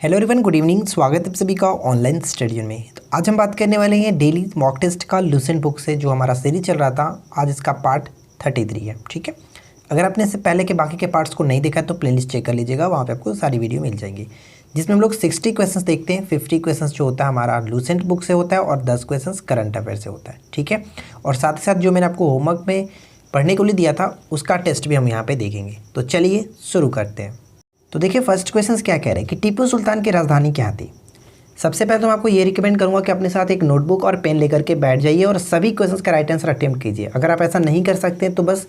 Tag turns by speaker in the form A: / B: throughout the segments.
A: Hello everyone, good evening. स्वागत है आप सभी का ऑनलाइन स्टडी में। तो आज हम बात करने वाले हैं डेली मॉक टेस्ट का लूसेंट बुक से, जो हमारा सीरीज चल रहा था। आज इसका पार्ट 33 है। ठीक है, अगर आपने इससे पहले के बाकी के पार्ट्स को नहीं देखा तो प्लेलिस्ट चेक कर लीजिएगा, वहाँ पे आपको सारी वीडियो मिल जाएंगी, जिसमें हम लोग 60 क्वेश्चंस देखते हैं। 50 क्वेश्चंस जो होता है हमारा लूसेंट बुक से होता है और 10 क्वेश्चंस करंट अफेयर से होता है। ठीक है, और साथ ही साथ जो मैंने आपको होमवर्क में पढ़ने को लिए दिया था उसका टेस्ट भी हम यहाँ पे देखेंगे। तो चलिए शुरू करते हैं। तो देखिए फर्स्ट क्वेश्चन क्या कह रहे हैं कि टीपू सुल्तान की राजधानी क्या थी। सबसे पहले तो मैं आपको ये रिकमेंड करूंगा कि अपने साथ एक नोटबुक और पेन लेकर के बैठ जाइए और सभी क्वेश्चंस का राइट आंसर अटेम्प्ट कीजिए। अगर आप ऐसा नहीं कर सकते तो बस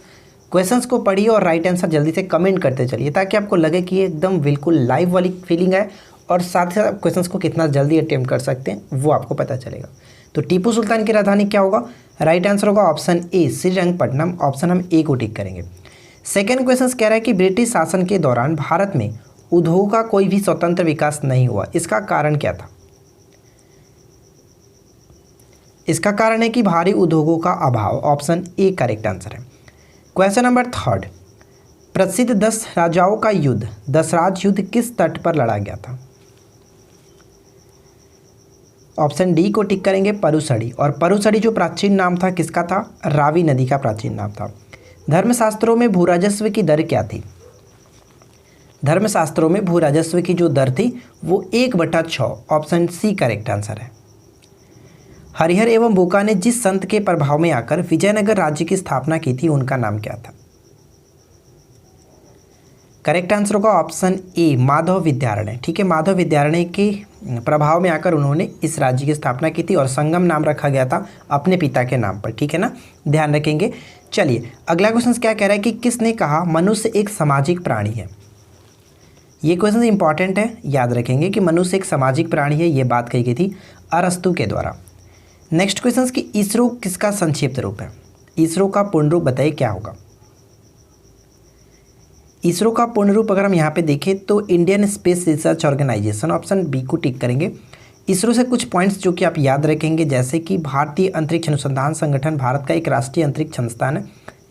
A: क्वेश्चंस को पढ़िए और राइट आंसर जल्दी से कमेंट करते चलिए, ताकि आपको लगे कि ये एकदम बिल्कुल लाइव वाली फीलिंग है और साथ ही साथ आप क्वेश्चंस को कितना जल्दी अटेम्प्ट कर सकते हैं वो आपको पता चलेगा। तो टीपू सुल्तान की राजधानी क्या होगा? राइट आंसर होगा ऑप्शन ए, श्रीरंगपट्टनम। ऑप्शन हम ए को टिक करेंगे। सेकेंड क्वेश्चन कह रहा है कि ब्रिटिश शासन के दौरान भारत में उद्योग का कोई भी स्वतंत्र विकास नहीं हुआ, इसका कारण क्या था? इसका कारण है कि भारी उद्योगों का अभाव। ऑप्शन ए करेक्ट आंसर है। क्वेश्चन नंबर थर्ड, प्रसिद्ध 10 राजाओं का युद्ध दशराज युद्ध किस तट पर लड़ा गया था? ऑप्शन डी को टिक करेंगे, परुसड़ी। और परुसड़ी जो प्राचीन नाम था किसका था? रावी नदी का प्राचीन नाम था। धर्मशास्त्रों में भूराजस्व की दर क्या थी? धर्मशास्त्रों में भू राजस्व की जो दर थी वो 1/6। ऑप्शन सी करेक्ट आंसर है। हरिहर एवं बोका ने जिस संत के प्रभाव में आकर विजयनगर राज्य की स्थापना की थी उनका नाम क्या था? करेक्ट आंसर होगा ऑप्शन ए, माधव विद्यारण्य। ठीक है, माधव विद्यारण्य के प्रभाव में आकर उन्होंने इस राज्य की स्थापना की थी और संगम नाम रखा गया था अपने पिता के नाम पर। ठीक है ना, ध्यान रखेंगे। चलिए अगला क्वेश्चन क्या कह रहा है कि किसने कहा मनुष्य एक सामाजिक प्राणी है? ये क्वेश्चन इंपॉर्टेंट है, याद रखेंगे कि मनुष्य एक सामाजिक प्राणी है। ये बात कही गई थी अरस्तु के द्वारा। नेक्स्ट क्वेश्चन कि इसरो किसका संक्षिप्त रूप है? इसरो का पूर्ण रूप बताइए क्या होगा? इसरो का पूर्ण रूप अगर हम यहाँ पे देखें तो Indian Space Research Organisation. Option B को टिक करेंगे। इसरो से कुछ पॉइंट्स जो कि आप याद रखेंगे, जैसे कि भारतीय अंतरिक्ष अनुसंधान संगठन भारत का एक राष्ट्रीय अंतरिक्ष संस्थान है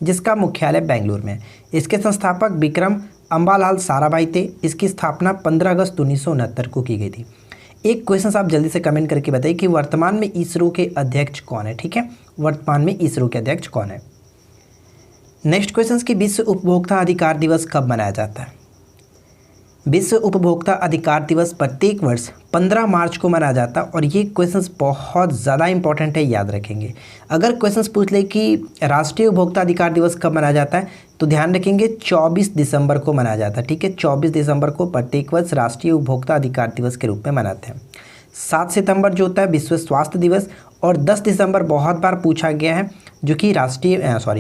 A: जिसका मुख्यालय बेंगलुरु में है। इसके संस्थापक विक्रम अंबालाल साराभाई थे। इसकी स्थापना 15 अगस्त 1969 को की गई थी। एक क्वेश्चन आप जल्दी से कमेंट करके बताइए कि वर्तमान में इसरो के अध्यक्ष कौन है? ठीक है, वर्तमान में इसरो के अध्यक्ष कौन है? नेक्स्ट क्वेश्चन कि विश्व उपभोक्ता अधिकार दिवस कब मनाया जाता है? विश्व उपभोक्ता अधिकार दिवस प्रत्येक वर्ष 15 मार्च को मनाया जाता है और ये क्वेश्चंस बहुत ज़्यादा इंपॉर्टेंट है, याद रखेंगे। अगर क्वेश्चंस पूछ ले कि राष्ट्रीय उपभोक्ता अधिकार दिवस कब मनाया जाता है तो ध्यान रखेंगे 24 दिसंबर को मनाया जाता है। ठीक है, 24 दिसंबर को प्रत्येक वर्ष राष्ट्रीय उपभोक्ता अधिकार दिवस के रूप में मनाते हैं। 7 सितंबर जो होता है विश्व स्वास्थ्य दिवस और 10 दिसंबर बहुत बार पूछा गया है जो कि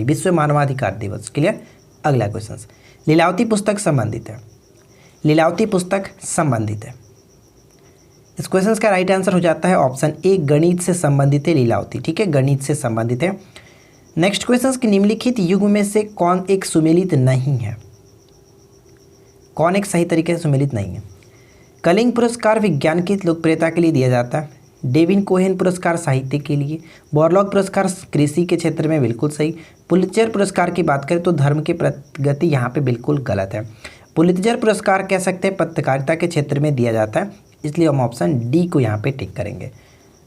A: विश्व मानवाधिकार दिवस। क्लियर। अगला क्वेश्चन लीलावती पुस्तक संबंधित है। लीलावती पुस्तक संबंधित है। इस क्वेश्चन का राइट आंसर हो जाता है ऑप्शन ए, गणित से संबंधित है लीलावती। ठीक है, गणित से संबंधित है। नेक्स्ट क्वेश्चन कि निम्नलिखित युग में से कौन एक सुमेलित नहीं है? कौन एक सही तरीके से सुमेलित नहीं है? कलिंग पुरस्कार विज्ञान की लोकप्रियता के लिए दिया जाता है। डेविन कोहेन पुरस्कार साहित्य के लिए। बॉरलॉग पुरस्कार कृषि के क्षेत्र में, बिल्कुल सही। पुलित्जर पुरस्कार की बात करें तो धर्म की प्रगति यहाँ पे बिल्कुल गलत है। पुलित्जर पुरस्कार कह सकते हैं पत्रकारिता के क्षेत्र में दिया जाता है, इसलिए हम ऑप्शन डी को यहाँ पे टिक करेंगे।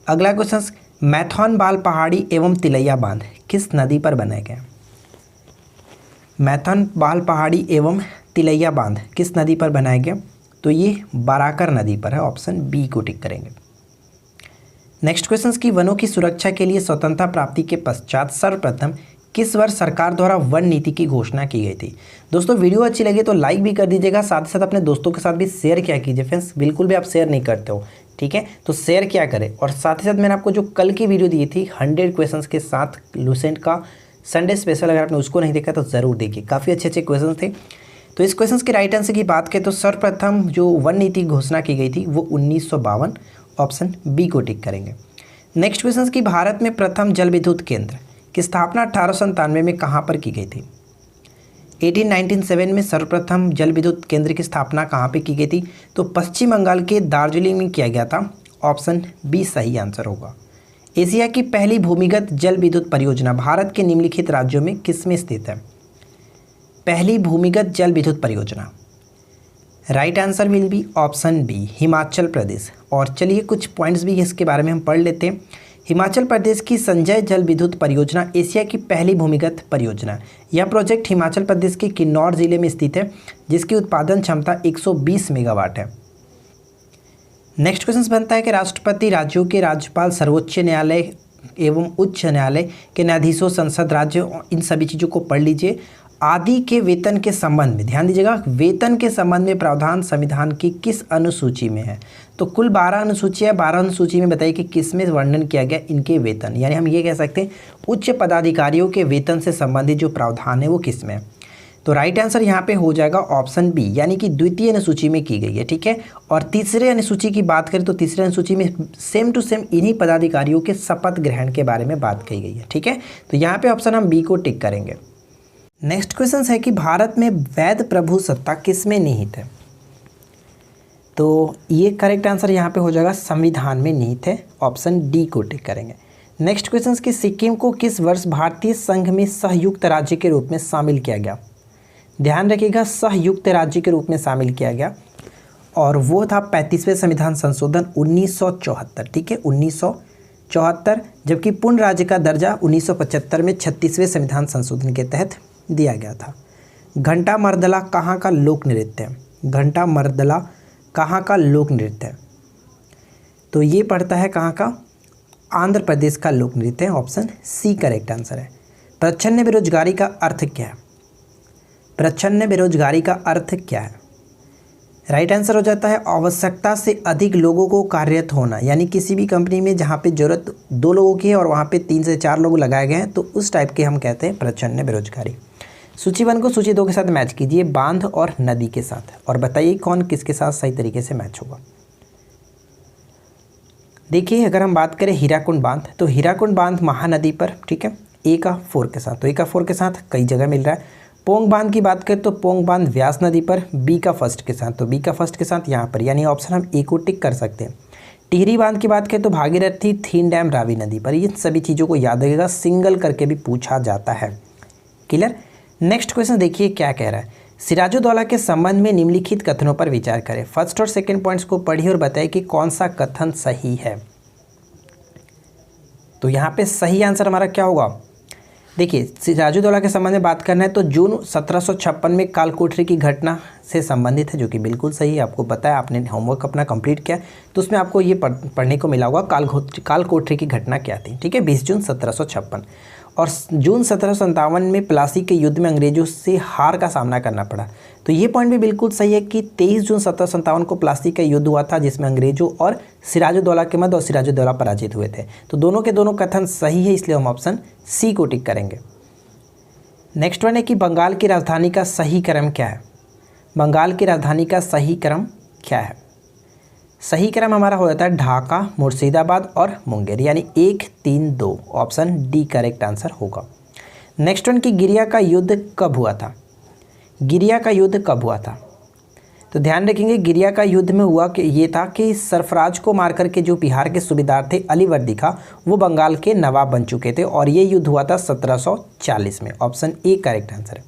A: अगला क्वेश्चन मैथॉन बाल पहाड़ी एवं तिलैया बांध किस नदी पर बनाए गए? मैथॉन बाल पहाड़ी एवं तिलैया बांध किस नदी पर बनाए गए? तो ये बाराकर नदी पर है। ऑप्शन बी को टिक करेंगे। नेक्स्ट क्वेश्चन की वनों की सुरक्षा के लिए स्वतंत्रता प्राप्ति के पश्चात सर्वप्रथम किस वर्ष सरकार द्वारा वन नीति की घोषणा की गई थी? दोस्तों वीडियो अच्छी लगी तो लाइक भी कर दीजिएगा, साथ ही साथ अपने दोस्तों के साथ भी शेयर किया कीजिए। फ्रेंड्स बिल्कुल भी आप शेयर नहीं करते हो, ठीक है, तो शेयर क्या करें। और साथ ही साथ मैंने आपको जो कल की वीडियो दी थी 100 क्वेश्चंस के साथ लूसेंट का संडे स्पेशल, अगर आपने उसको नहीं देखा तो ज़रूर देखिए, काफ़ी अच्छे अच्छे क्वेश्चन थे। तो इस क्वेश्चन के राइट आंसर की बात करें तो सर्वप्रथम जो वन नीति घोषणा की गई थी वो 1952। ऑप्शन बी को टिक करेंगे। नेक्स्ट क्वेश्चन की भारत में प्रथम जल विद्युत केंद्र की स्थापना 1897 में कहाँ पर की गई थी? 1897 में सर्वप्रथम जल विद्युत केंद्र की स्थापना कहाँ पे की गई थी? तो पश्चिम बंगाल के दार्जिलिंग में किया गया था। ऑप्शन बी सही आंसर होगा। एशिया की पहली भूमिगत जल विद्युत परियोजना भारत के निम्नलिखित राज्यों में किसमें स्थित है? पहली भूमिगत जल विद्युत परियोजना right answer will be option B, Himachal Pradesh. और चलिए कुछ पॉइंट्स भी इसके बारे में हम पढ़ लेते हैं। हिमाचल प्रदेश की संजय जल विद्युत परियोजना एशिया की पहली भूमिगत परियोजना। यह प्रोजेक्ट हिमाचल प्रदेश के किन्नौर जिले में स्थित है, जिसकी उत्पादन क्षमता 120 मेगावाट है। नेक्स्ट क्वेश्चन बनता है कि राष्ट्रपति, राज्यों के राज्यपाल, सर्वोच्च न्यायालय एवं उच्च न्यायालय के न्यायाधीशों, संसद, राज्य, इन सभी चीज़ों को पढ़ लीजिए। आदि के वेतन के संबंध में, ध्यान दीजिएगा, वेतन के संबंध में प्रावधान संविधान की किस अनुसूची में है? तो कुल 12 अनुसूची है। 12 अनुसूची में बताइए कि किस में वर्णन किया गया इनके वेतन, यानी हम ये कह सकते हैं उच्च पदाधिकारियों के वेतन से संबंधित जो प्रावधान है वो किस में है? तो राइट आंसर यहाँ पे हो जाएगा ऑप्शन बी, यानी कि द्वितीय अनुसूची में की गई है। ठीक है। और तीसरे अनुसूची की बात करें तो तीसरे अनुसूची में सेम टू सेम इन्हीं पदाधिकारियों के शपथ ग्रहण के बारे में बात कही गई है। ठीक है। तो यहाँ पे ऑप्शन हम बी को टिक करेंगे। नेक्स्ट क्वेश्चन है कि भारत में वैध प्रभुसत्ता किस में निहित है? तो ये करेक्ट आंसर यहाँ पे हो जाएगा संविधान में निहित है। ऑप्शन डी को टिक करेंगे। नेक्स्ट क्वेश्चन कि सिक्किम को किस वर्ष भारतीय संघ में संयुक्त राज्य के रूप में शामिल किया गया? ध्यान रखिएगा, संयुक्त राज्य के रूप में शामिल किया गया और वो था 35वें संविधान संशोधन 1974। ठीक है, 1974। जबकि पूर्ण राज्य का दर्जा 1975 में 36वें संविधान संशोधन के तहत दिया गया था। घंटा मर्दला कहाँ का लोक नृत्य है? घंटा मर्दला कहाँ का लोक नृत्य है? तो ये पड़ता है कहाँ का? आंध्र प्रदेश का लोक नृत्य है। ऑप्शन सी करेक्ट आंसर है। प्रच्छन्न बेरोजगारी का अर्थ क्या है? प्रच्छन्न बेरोजगारी का अर्थ क्या है? राइट आंसर हो जाता है आवश्यकता से अधिक लोगों को कार्यरत होना, यानी किसी भी कंपनी में जहाँ पे जरूरत 2 लोगों की है और वहाँ पे 3 से 4 लोग लगाए गए हैं, तो उस टाइप के हम कहते हैं प्रच्छन्न बेरोजगारी। सूची 1 को सूची 2 के साथ मैच कीजिए, बांध और नदी के साथ, और बताइए कौन किसके साथ सही तरीके से मैच होगा। देखिए, अगर हम बात करें हीराकुंड बांध, तो हीराकुंड बांध महानदी पर, ठीक है, ए का 4 के साथ, तो ए का 4 के साथ कई जगह मिल रहा है। पोंग बांध की बात करें तो पोंग बांध व्यास नदी पर, बी का फर्स्ट के साथ, तो बी का फर्स्ट के साथ यहाँ पर, यानी ऑप्शन हम ए को टिक कर सकते हैं। टिहरी बांध की बात करें तो भागीरथी थीन डैम रावी नदी पर। ये सभी चीज़ों को याद रखिएगा, सिंगल करके भी पूछा जाता है। क्लियर। नेक्स्ट क्वेश्चन देखिए क्या कह रहा है। सिराजुद्दौला के संबंध में निम्नलिखित कथनों पर विचार करें। फर्स्ट और सेकंड पॉइंट्स को पढ़िए और बताइए कि कौन सा कथन सही है। तो यहाँ पे सही आंसर हमारा क्या होगा? देखिए, सिराजुद्दौला के संबंध में बात करना है तो जून 1756 में कालकोठरी की घटना से संबंधित है, जो कि बिल्कुल सही है। आपको पता है, आपने होमवर्क अपना कंप्लीट किया, तो उसमें आपको ये पढ़ने को मिला होगा कालकोठरी की घटना क्या थी। ठीक है, 20 जून 1756। और जून 1757 में प्लासी के युद्ध में अंग्रेजों से हार का सामना करना पड़ा। तो ये पॉइंट भी बिल्कुल सही है कि 23 जून 1757 को प्लासी का युद्ध हुआ था, जिसमें अंग्रेजों और सिराजुद्दौला के मध्य, और सिराजुद्दौला पराजित हुए थे। तो दोनों के दोनों कथन सही है, इसलिए हम ऑप्शन सी को टिक करेंगे। नेक्स्ट वन है कि बंगाल की राजधानी का सही क्रम क्या है? बंगाल की राजधानी का सही क्रम क्या है? सही क्रम हमारा हो जाता है ढाका, मुर्शिदाबाद और मुंगेर, यानी 1, 3, 2। ऑप्शन डी करेक्ट आंसर होगा। नेक्स्ट वन की गिरिया का युद्ध कब हुआ था? गिरिया का युद्ध कब हुआ था? तो ध्यान रखेंगे, गिरिया का युद्ध में हुआ कि ये था कि सरफराज को मारकर के जो बिहार के सूबेदार थे अलीवर्दी खां, वो बंगाल के नवाब बन चुके थे, और ये युद्ध हुआ था 1740 में। ऑप्शन ए करेक्ट आंसर है।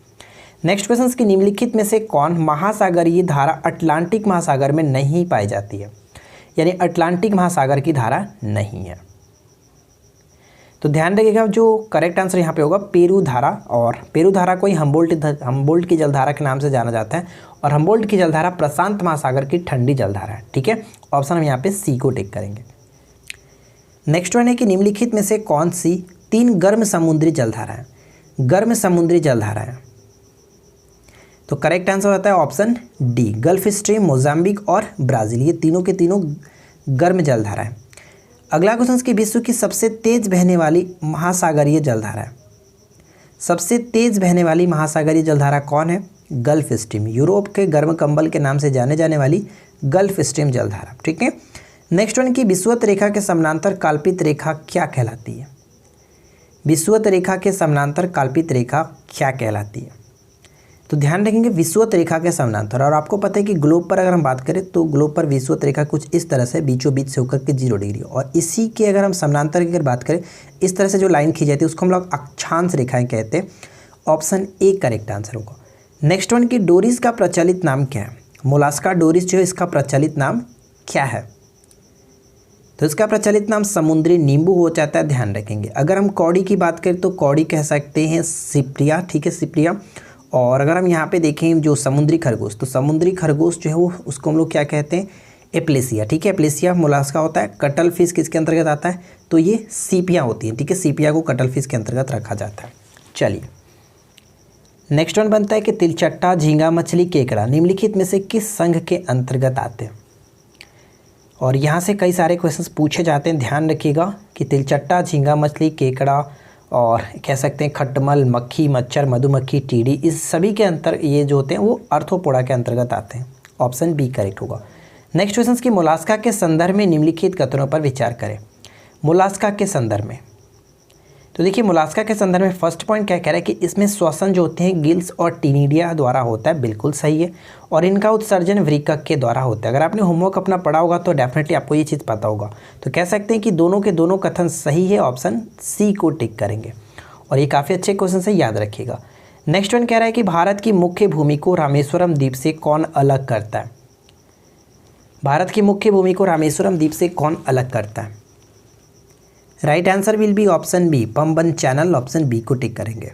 A: नेक्स्ट क्वेश्चन की निम्नलिखित में से कौन महासागरीय धारा अटलांटिक महासागर में नहीं पाई जाती है? यानी अटलांटिक महासागर की धारा नहीं है। तो ध्यान रखिएगा, जो करेक्ट आंसर यहाँ पे होगा पेरू धारा, और पेरू धारा को ही हम्बोल्ट की जलधारा के नाम से जाना जाता है, और हम्बोल्ट की जलधारा प्रशांत महासागर की ठंडी जलधारा है। ठीक है, ऑप्शन हम यहाँ पे सी को टिक करेंगे। नेक्स्ट वन है कि निम्नलिखित में से कौन सी 3 गर्म समुद्री जलधारा है? गर्म समुद्री जलधारा है। तो करेक्ट आंसर होता है option D, gulf stream, Mozambique और ब्राज़ील। ये तीनों के तीनों गर्म जलधारा है। अगला क्वेश्चन की विश्व की सबसे तेज बहने वाली महासागरीय जलधारा है। सबसे तेज बहने वाली महासागरीय जलधारा कौन है? गल्फ स्ट्रीम, यूरोप के गर्म कंबल के नाम से जाने जाने वाली गल्फ स्ट्रीम जलधारा। ठीक है। नेक्स्ट वन की विषुवत रेखा के समानांतर काल्पित रेखा क्या कहलाती है? विषुवत रेखा के समानांतर काल्पित रेखा क्या कहलाती है? तो ध्यान रखेंगे, विषुवत रेखा के समानांतर, और आपको पता है कि ग्लोब पर अगर हम बात करें तो ग्लोब पर विषुवत रेखा कुछ इस तरह से बीचों बीच से होकर के 0 डिग्री, और इसी के अगर हम समानांतर की अगर बात करें, इस तरह से जो लाइन खींची जाती है उसको हम लोग अक्षांश रेखाएं कहते हैं। ऑप्शन ए करेक्ट आंसर होगा। नेक्स्ट वन की डोरिस का प्रचलित नाम क्या है? मोलास्का डोरिस जो है इसका प्रचलित नाम क्या है? तो इसका प्रचलित नाम समुद्री नींबू हो जाता है, ध्यान रखेंगे। अगर हम कौड़ी की बात करें तो कौड़ी कह सकते हैं सिप्रिया, ठीक है, सिप्रिया। और अगर हम यहाँ पे देखें जो समुद्री खरगोश, तो समुद्री खरगोश जो है वो उसको हम लोग क्या कहते हैं? एप्लेसिया, ठीक है, एप्लेसिया मोलास्का होता है। कटल फिश किसके अंतर्गत आता है? तो ये सीपियाँ होती हैं, ठीक है, सीपिया को कटल फिश के अंतर्गत रखा जाता है। चलिए नेक्स्ट वन बनता है कि तिलचट्टा, झींगा मछली, केकड़ा निम्नलिखित में से किस संघ के अंतर्गत आते हैं? और यहाँ से कई सारे क्वेश्चंस पूछे जाते हैं, ध्यान रखिएगा कि तिलचट्टा, झींगा मछली, केकड़ा और कह सकते हैं खटमल, मक्खी, मच्छर, मधुमक्खी, टीडी, इस सभी के अंतर ये जो होते हैं वो आर्थ्रोपोडा के अंतर्गत आते हैं। ऑप्शन बी करेक्ट होगा। नेक्स्ट क्वेश्चन की मोलास्का के संदर्भ में निम्नलिखित कथनों पर विचार करें। मोलास्का के संदर्भ में, तो देखिए मोलास्का के संदर्भ में फर्स्ट पॉइंट क्या कह रहा है कि इसमें श्वसन जो होते हैं गिल्स और टीनिडिया द्वारा होता है, बिल्कुल सही है। और इनका उत्सर्जन वृक्क के द्वारा होता है। अगर आपने होमवर्क अपना पढ़ा होगा तो डेफिनेटली आपको ये चीज़ पता होगा। तो कह सकते हैं कि दोनों के दोनों कथन सही है, ऑप्शन सी को टिक करेंगे। और ये काफ़ी अच्छे क्वेश्चन से याद रखिएगा। नेक्स्ट वन कह रहा है कि भारत की मुख्य भूमि को रामेश्वरम द्वीप से कौन अलग करता है? भारत की मुख्य भूमि को रामेश्वरम द्वीप से कौन अलग करता है? Right answer will be option B, Pamban channel, option B को टिक करेंगे।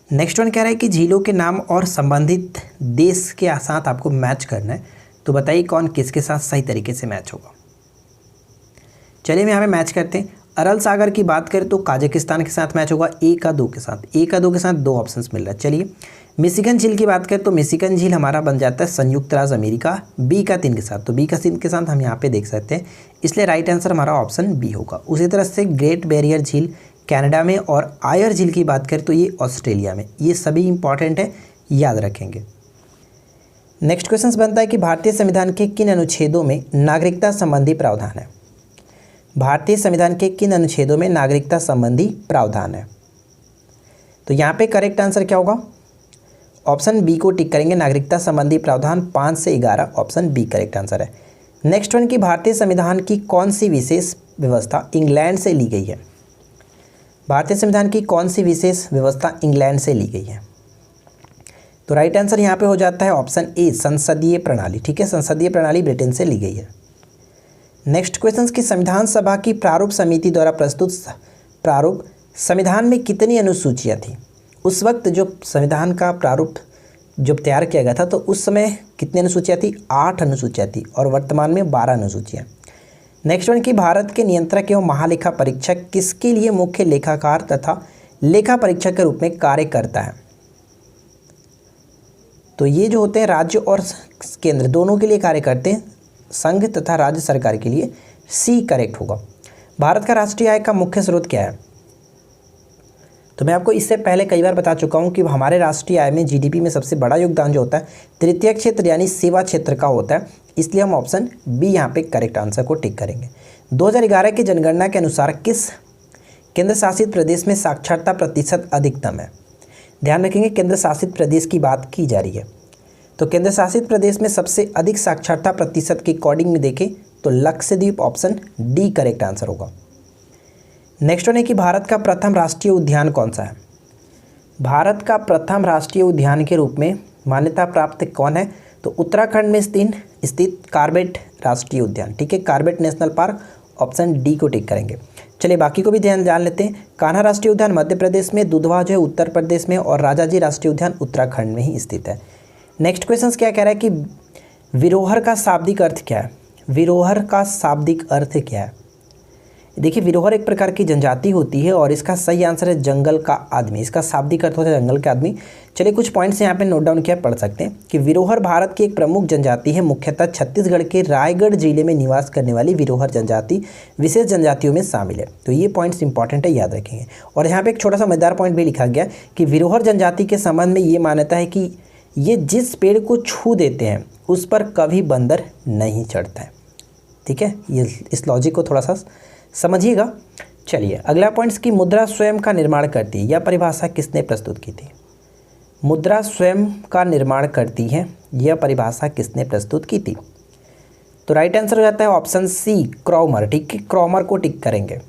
A: नेक्स्ट वन कह रहा है कि झीलों के नाम और संबंधित देश के साथ आपको मैच करना है, तो बताइए कौन किसके साथ सही तरीके से मैच होगा। चलिए हम यहाँ पे मैच करते हैं। अरल सागर की बात करें तो काजाकिस्तान के साथ मैच होगा, ए का 2 के साथ, ए का 2 के साथ 2 ऑप्शंस मिल रहा है। चलिए मिशिगन झील की बात करें तो मिशिगन झील हमारा बन जाता है संयुक्त राज्य अमेरिका, बी का 3 के साथ, तो बी का 3 के साथ हम यहाँ पे देख सकते हैं, इसलिए राइट आंसर हमारा ऑप्शन बी होगा। उसी तरह से ग्रेट बैरियर झील कनाडा में और आयर झील की बात करें तो ये ऑस्ट्रेलिया में, ये सभी इंपॉर्टेंट है, याद रखेंगे। नेक्स्ट क्वेश्चन बनता है कि भारतीय संविधान के किन अनुच्छेदों में नागरिकता संबंधी प्रावधान है? भारतीय संविधान के किन अनुच्छेदों में नागरिकता संबंधी प्रावधान है? तो यहाँ पे करेक्ट आंसर क्या होगा? ऑप्शन बी को टिक करेंगे, नागरिकता संबंधी प्रावधान 5 से 11, ऑप्शन बी करेक्ट आंसर है। नेक्स्ट वन की भारतीय संविधान की कौन सी विशेष व्यवस्था इंग्लैंड से ली गई है? भारतीय संविधान की कौन सी विशेष व्यवस्था इंग्लैंड से ली गई है? तो राइट आंसर यहाँ पे हो जाता है ऑप्शन ए, संसदीय प्रणाली, ठीक है, संसदीय प्रणाली ब्रिटेन से ली गई है। नेक्स्ट क्वेश्चन की संविधान सभा की प्रारूप समिति द्वारा प्रस्तुत प्रारूप संविधान में कितनी अनुसूचियाँ थी? उस वक्त जो संविधान का प्रारूप जब तैयार किया गया था तो उस समय कितनी अनुसूचियाँ थी? 8 अनुसूचियाँ थी और वर्तमान में 12 अनुसूचियाँ। नेक्स्ट वन की भारत के नियंत्रक एवं महालेखा परीक्षक किसके लिए मुख्य लेखाकार तथा लेखा परीक्षक के रूप में कार्य करता है? तो ये जो होते हैं राज्य और केंद्र दोनों के लिए कार्य करते हैं, संघ तथा राज्य सरकार के लिए, सी करेक्ट होगा। भारत का राष्ट्रीय आय का मुख्य स्रोत क्या है? तो मैं आपको इससे पहले कई बार बता चुका हूं कि हमारे राष्ट्रीय आय में जीडीपी में सबसे बड़ा योगदान जो होता है तृतीय क्षेत्र यानी सेवा क्षेत्र का होता है, इसलिए हम ऑप्शन बी यहाँ पे करेक्ट आंसर को टिक करेंगे। 2011 की जनगणना के अनुसार किस केंद्र शासित प्रदेश में साक्षरता प्रतिशत अधिकतम है? ध्यान रखेंगे केंद्र शासित प्रदेश की बात की जा रही है, तो केंद्र शासित प्रदेश में सबसे अधिक साक्षरता प्रतिशत के अकॉर्डिंग में देखें तो Lakshadweep, option D correct answer होगा। नेक्स्ट वन है कि भारत का प्रथम राष्ट्रीय उद्यान कौन सा है? भारत का प्रथम राष्ट्रीय उद्यान के रूप में मान्यता प्राप्त कौन है? तो उत्तराखंड में स्थित कार्बेट राष्ट्रीय उद्यान, ठीक है, Corbett national park, option D को टिक करेंगे। चलिए बाकी को भी ध्यान जान लेते हैं। कान्हा राष्ट्रीय उद्यान मध्य प्रदेश में, दुधवा जो है उत्तर प्रदेश में और राजाजी राष्ट्रीय उद्यान उत्तराखंड में ही स्थित है। नेक्स्ट क्वेश्चन क्या कह रहा है कि विरोहर का शाब्दिक अर्थ क्या है? विरोहर का शाब्दिक अर्थ क्या है? देखिए विरोहर एक प्रकार की जनजाति होती है और इसका सही आंसर है जंगल का आदमी, इसका शाब्दिक अर्थ होता है जंगल का आदमी। चलिए कुछ पॉइंट्स यहाँ पे नोट डाउन किया, पढ़ सकते हैं कि विरोहर भारत की एक प्रमुख जनजाति है, मुख्यतः छत्तीसगढ़ के रायगढ़ जिले में निवास करने वाली विरोहर जनजाति विशेष जनजातियों में शामिल है। तो ये पॉइंट्स इंपॉर्टेंट है, याद रखेंगे। और यहाँ पे एक छोटा सा मजेदार पॉइंट भी लिखा गया कि विरोहर जनजाति के संबंध में ये मान्यता है कि ये जिस पेड़ को छू देते हैं उस पर कभी बंदर नहीं चढ़ता है, ठीक है, ये इस लॉजिक को थोड़ा सा समझिएगा। चलिए अगला पॉइंट्स की मुद्रा स्वयं का निर्माण करती है, यह परिभाषा किसने प्रस्तुत की थी? मुद्रा स्वयं का निर्माण करती है, यह परिभाषा किसने प्रस्तुत की थी? तो राइट आंसर हो जाता है ऑप्शन सी, क्रॉमर, ठीक है, क्रॉमर को टिक करेंगे।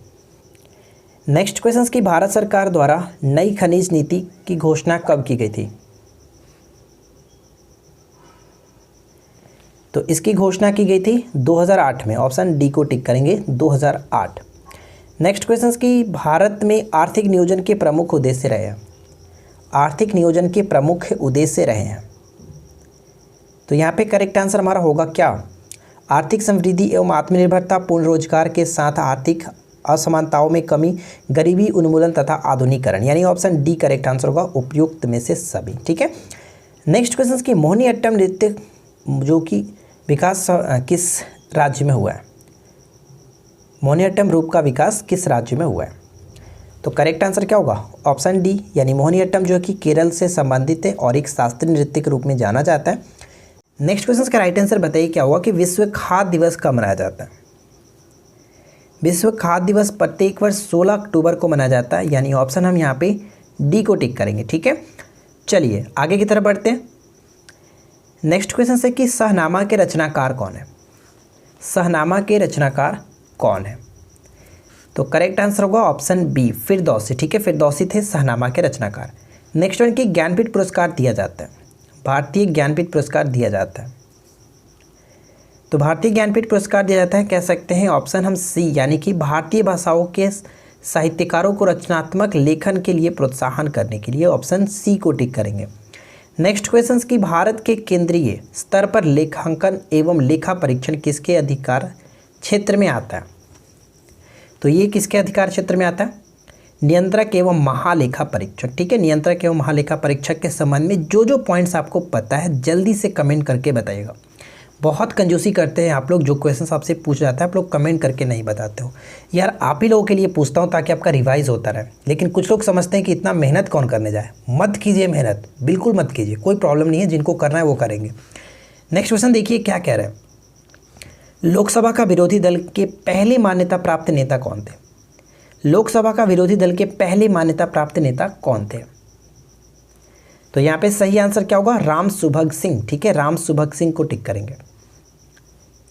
A: नेक्स्ट क्वेश्चन की भारत सरकार द्वारा नई खनिज नीति की घोषणा कब की गई थी? तो इसकी घोषणा की गई थी 2008 में, ऑप्शन डी को टिक करेंगे 2008। नेक्स्ट क्वेश्चन की भारत में आर्थिक नियोजन के प्रमुख उद्देश्य रहे हैं, आर्थिक नियोजन के प्रमुख उद्देश्य रहे हैं। तो यहाँ पे करेक्ट आंसर हमारा होगा क्या, आर्थिक समृद्धि एवं आत्मनिर्भरता, पूर्ण रोजगार के साथ आर्थिक असमानताओं में कमी, गरीबी उन्मूलन तथा आधुनिकीकरण, यानी ऑप्शन डी करेक्ट आंसर होगा उपयुक्त में से सभी। ठीक है। नेक्स्ट क्वेश्चन की मोहिनीअट्टम नृत्य जो कि विकास किस राज्य में हुआ है, मोहिनीअट्टम रूप का विकास किस राज्य में हुआ है। तो करेक्ट आंसर क्या होगा, ऑप्शन डी, यानी मोहिनीअट्टम जो कि केरल से संबंधित है और एक शास्त्रीय नृत्य के रूप में जाना जाता है। नेक्स्ट क्वेश्चन का राइट आंसर बताइए क्या होगा कि विश्व खाद्य दिवस कब मनाया जाता है। विश्व खाद्य दिवस प्रत्येक वर्ष 16 अक्टूबर को मनाया जाता है, यानी ऑप्शन हम यहाँ पे डी को टिक करेंगे। ठीक है, चलिए आगे की तरफ बढ़ते हैं। नेक्स्ट क्वेश्चन से कि शहनामा के रचनाकार कौन है, शहनामा के रचनाकार कौन है। तो करेक्ट आंसर होगा ऑप्शन बी फिरदौसी। ठीक है, फिरदौसी थे शहनामा के रचनाकार। नेक्स्ट वन की ज्ञानपीठ पुरस्कार दिया जाता है, भारतीय ज्ञानपीठ पुरस्कार दिया जाता है। तो भारतीय ज्ञानपीठ पुरस्कार दिया जाता है, कह सकते हैं ऑप्शन हम सी, यानी कि भारतीय भाषाओं के साहित्यकारों को रचनात्मक लेखन के लिए प्रोत्साहन करने के लिए, ऑप्शन सी को टिक करेंगे। नेक्स्ट क्वेश्चन की भारत के केंद्रीय स्तर पर लेखांकन एवं लेखा परीक्षण किसके अधिकार क्षेत्र में आता है। तो ये किसके अधिकार क्षेत्र में आता है, नियंत्रक एवं महालेखा परीक्षक। ठीक है, नियंत्रक एवं महालेखा परीक्षक के संबंध में जो जो पॉइंट्स आपको पता है जल्दी से कमेंट करके बताइएगा। बहुत कंजूसी करते हैं आप लोग, जो क्वेश्चंस आपसे पूछ जाता है आप लोग कमेंट करके नहीं बताते हो। यार आप ही लोगों के लिए पूछता हूँ ताकि आपका रिवाइज होता रहे, लेकिन कुछ लोग समझते हैं कि इतना मेहनत कौन करने जाए। मत कीजिए मेहनत, बिल्कुल मत कीजिए, कोई प्रॉब्लम नहीं है, जिनको करना है वो करेंगे। नेक्स्ट क्वेश्चन देखिए क्या कह रहे हैं, लोकसभा का विरोधी दल के पहले मान्यता प्राप्त नेता कौन थे। लोकसभा का विरोधी दल के पहले मान्यता प्राप्त नेता कौन थे। तो यहाँ पे सही आंसर क्या होगा, राम सुभग सिंह। ठीक है, राम सुभग सिंह को टिक करेंगे।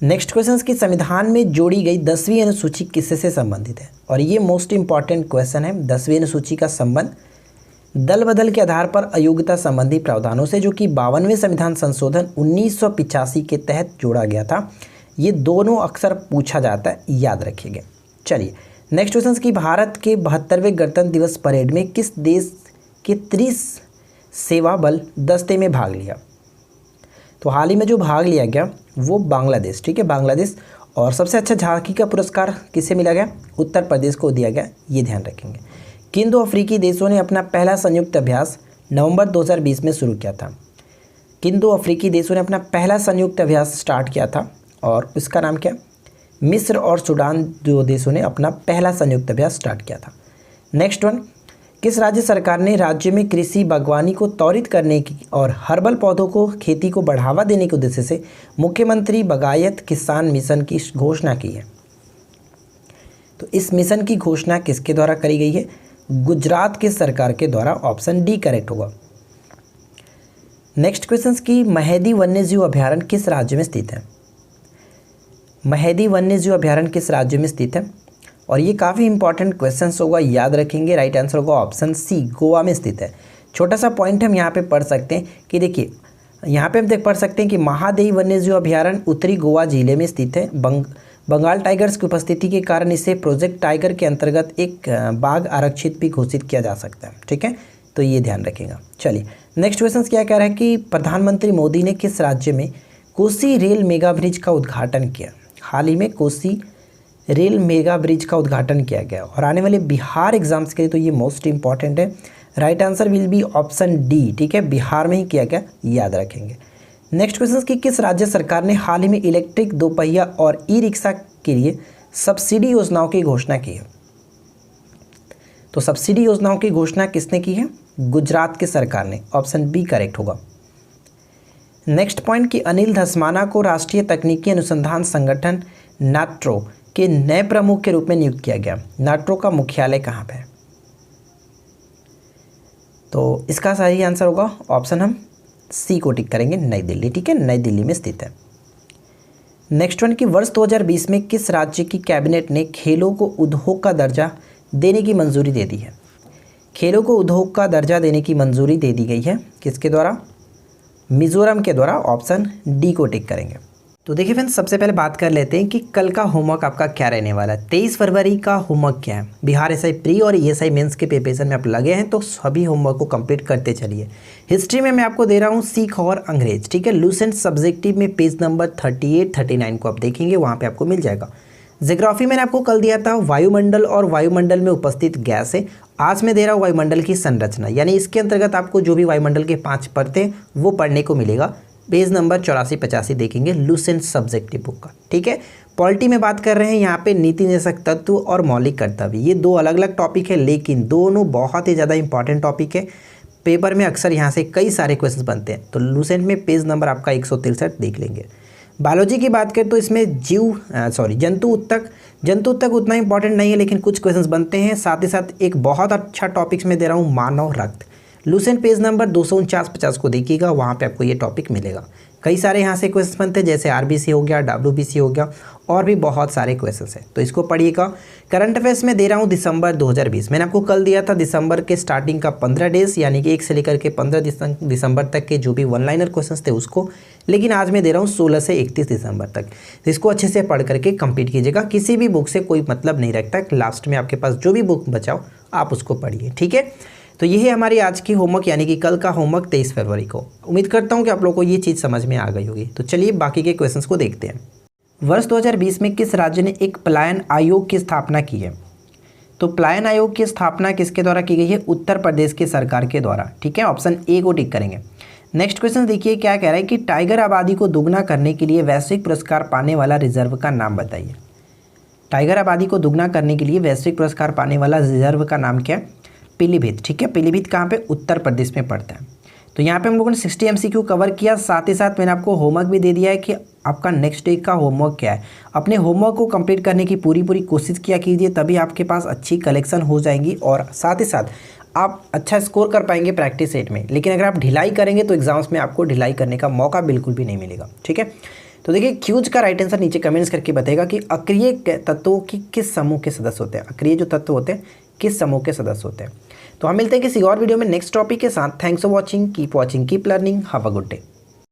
A: नेक्स्ट क्वेश्चन की संविधान में जोड़ी गई 10वीं अनुसूची किससे संबंधित है, और ये मोस्ट इंपॉर्टेंट क्वेश्चन है। 10वीं अनुसूची का संबंध दल बदल के आधार पर अयोग्यता संबंधी प्रावधानों से, जो कि 52वें संविधान संशोधन 1985 के तहत जोड़ा गया था। ये दोनों अक्सर पूछा जाता है, याद रखिएगा। चलिए नेक्स्ट क्वेश्चन की भारत के 72वें गणतंत्र दिवस परेड में किस देश के 30 सेवा बल दस्ते में भाग लिया। तो हाल ही में जो भाग लिया गया वो बांग्लादेश। ठीक है, बांग्लादेश। और सबसे अच्छा झांकी का पुरस्कार किसे मिला गया, उत्तर प्रदेश को दिया गया, ये ध्यान रखेंगे। किन दो अफ्रीकी देशों ने अपना पहला संयुक्त अभ्यास नवंबर 2020 में शुरू किया था। किन दो अफ्रीकी देशों ने अपना पहला संयुक्त अभ्यास स्टार्ट किया था, और इसका नाम क्या, मिस्र और सूडान दो देशों ने अपना पहला संयुक्त अभ्यास स्टार्ट किया था। नेक्स्ट वन, किस राज्य सरकार ने राज्य में कृषि बागवानी को त्वरित करने की और हर्बल पौधों को खेती को बढ़ावा देने के उद्देश्य से मुख्यमंत्री बागायत किसान मिशन की घोषणा की है। तो इस मिशन की घोषणा किसके द्वारा करी गई है, गुजरात के सरकार के द्वारा, ऑप्शन डी करेक्ट होगा। नेक्स्ट क्वेश्चन की महेदी वन्यजीव अभ्यारण्य किस राज्य में स्थित है। महेदी वन्यजीव अभ्यारण्य किस राज्य में स्थित है, और ये काफ़ी इंपॉर्टेंट क्वेश्चन होगा, याद रखेंगे। राइट आंसर होगा ऑप्शन सी, गोवा में स्थित है। छोटा सा पॉइंट हम यहाँ पे पढ़ सकते हैं कि देखिए यहाँ पे हम पढ़ सकते हैं कि महादेवी वन्यजीव अभ्यारण्य उत्तरी गोवा जिले में स्थित है। बंगाल टाइगर्स की उपस्थिति के कारण इसे प्रोजेक्ट टाइगर के अंतर्गत एक बाघ आरक्षित भी घोषित किया जा सकता है। ठीक है, तो ये ध्यान रखेगा। चलिए नेक्स्ट क्वेश्चन क्या कह रहा है कि प्रधानमंत्री मोदी ने किस राज्य में कोसी रेल मेगा ब्रिज का उद्घाटन किया। हाल ही में कोसी रेल मेगा ब्रिज का उद्घाटन किया गया, और आने वाले बिहार एग्जाम्स के लिए तो ये मोस्ट इंपॉर्टेंट है। Right answer will be option D. ठीक है, बिहार में ही किया गया, याद रखेंगे। नेक्स्ट क्वेश्चन की किस राज्य सरकार ने हाल ही में इलेक्ट्रिक दोपहिया और ई रिक्शा के लिए सब्सिडी योजनाओं की घोषणा की है। तो सब्सिडी योजनाओं की घोषणा किसने की है, गुजरात के सरकार ने, ऑप्शन बी करेक्ट होगा। नेक्स्ट पॉइंट कि अनिल धस्माना को राष्ट्रीय तकनीकी अनुसंधान संगठन नाट्रो के नए प्रमुख के रूप में नियुक्त किया गया। नाट्रो का मुख्यालय कहाँ पे है। तो इसका सही आंसर होगा ऑप्शन हम सी को टिक करेंगे, नई दिल्ली। ठीक है, नई दिल्ली में स्थित है। नेक्स्ट वन की वर्ष 2020 में किस राज्य की कैबिनेट ने खेलों को उद्योग का दर्जा देने की मंजूरी दे दी है। खेलों को उद्योग का दर्जा देने की मंजूरी दे दी गई है, किसके द्वारा, मिजोरम के द्वारा, ऑप्शन डी को टिक करेंगे। तो देखिए फ्रेंड्स, सबसे पहले बात कर लेते हैं कि कल का होमवर्क आपका क्या रहने वाला है। 23 फरवरी का होमवर्क क्या है। बिहार एसआई प्री और ईएसआई मेंस के प्रिपरेशन में आप लगे हैं तो सभी होमवर्क को कंप्लीट करते चलिए। हिस्ट्री में मैं आपको दे रहा हूँ सिख और अंग्रेज, ठीक है। लूसेंट सब्जेक्टिव में पेज नंबर 38 39 को आप देखेंगे, वहाँ पर आपको मिल जाएगा। ज्योग्राफी मैंने आपको कल दिया था वायुमंडल और वायुमंडल में उपस्थित गैस है। आज मैं दे रहा हूँ वायुमंडल की संरचना, यानी इसके अंतर्गत आपको जो भी वायुमंडल के 5 परतें वो पढ़ने को मिलेगा। पेज नंबर 84-85 देखेंगे लूसेंट सब्जेक्टिव बुक का, ठीक है। पॉलिटी में बात कर रहे हैं यहाँ पे नीति निदेशक तत्व और मौलिक कर्तव्य, ये 2 अलग अलग टॉपिक है लेकिन दोनों बहुत ही ज़्यादा इंपॉर्टेंट टॉपिक है। पेपर में अक्सर यहाँ से कई सारे क्वेश्चन बनते हैं, तो लूसेंट में पेज नंबर आपका 163 देख लेंगे। बायोलॉजी की बात करें तो इसमें जंतु तक उतना इंपॉर्टेंट नहीं है लेकिन कुछ क्वेश्चंस बनते हैं। साथ ही साथ एक बहुत अच्छा टॉपिक मैं दे रहा हूँ मानव रक्त। लूसेंट पेज नंबर 249-50 को देखिएगा, वहाँ पे आपको ये टॉपिक मिलेगा। कई सारे यहाँ से क्वेश्चन बनते हैं जैसे आरबीसी हो गया, डब्ल्यूबीसी हो गया और भी बहुत सारे क्वेश्चंस हैं, तो इसको पढ़िएगा। करंट अफेयर्स में दे रहा हूँ दिसंबर 2020। मैंने आपको कल दिया था दिसंबर के स्टार्टिंग का 15 डेज यानी कि 1 से लेकर के 15 दिसंबर तक के जो भी वन लाइनर क्वेश्चंस थे उसको, लेकिन आज मैं दे रहा हूँ 16 से 31 दिसंबर तक। तो इसको अच्छे से पढ़ करके कंप्लीट कीजिएगा। किसी भी बुक से कोई मतलब नहीं रखता, लास्ट में आपके पास जो भी बुक बचाओ आप उसको पढ़िए, ठीक है। तो यही हमारी आज की होमवर्क यानी कि कल का होमवर्क 23 फरवरी को। उम्मीद करता हूँ कि आप लोगों को ये चीज़ समझ में आ गई होगी। तो चलिए बाकी के क्वेश्चंस को देखते हैं। वर्ष 2020 में किस राज्य ने एक पलायन आयोग की स्थापना की है। तो पलायन आयोग की स्थापना किसके द्वारा की गई है, उत्तर प्रदेश की सरकार के द्वारा, ठीक है। ऑप्शन ए को टिक करेंगे। नेक्स्ट क्वेश्चन देखिए क्या कह रहा है कि टाइगर आबादी को दोगुना करने के लिए वैश्विक पुरस्कार पाने वाला रिजर्व का नाम बताइए। टाइगर आबादी को दोगुना करने के लिए वैश्विक पुरस्कार पाने वाला रिजर्व का नाम क्या है, पीलीभीत, ठीक है। पीलीभीत कहाँ पे, उत्तर प्रदेश में पड़ता है। तो यहाँ पे हम लोगों ने 60 MCQ कवर किया, साथ ही साथ मैंने आपको होमवर्क भी दे दिया है कि आपका नेक्स्ट डे का होमवर्क क्या है। अपने होमवर्क को कंप्लीट करने की पूरी कोशिश किया कीजिए, तभी आपके पास अच्छी कलेक्शन हो जाएंगी और साथ ही साथ आप अच्छा स्कोर कर पाएंगे प्रैक्टिस सेट में। लेकिन अगर आप ढिलाई करेंगे तो एग्जाम्स में आपको ढिलाई करने का मौका बिल्कुल भी नहीं मिलेगा, ठीक है। तो देखिए क्यूज का राइट आंसर नीचे कमेंट्स करके बताएगा कि अक्रिय तत्वों की किस समूह के सदस्य होते हैं। अक्रिय जो तत्व होते हैं किस समूह के सदस्य होते हैं। तो हम मिलते हैं किसी और वीडियो में नेक्स्ट टॉपिक के साथ। Thanks for watching, keep learning, have a good day.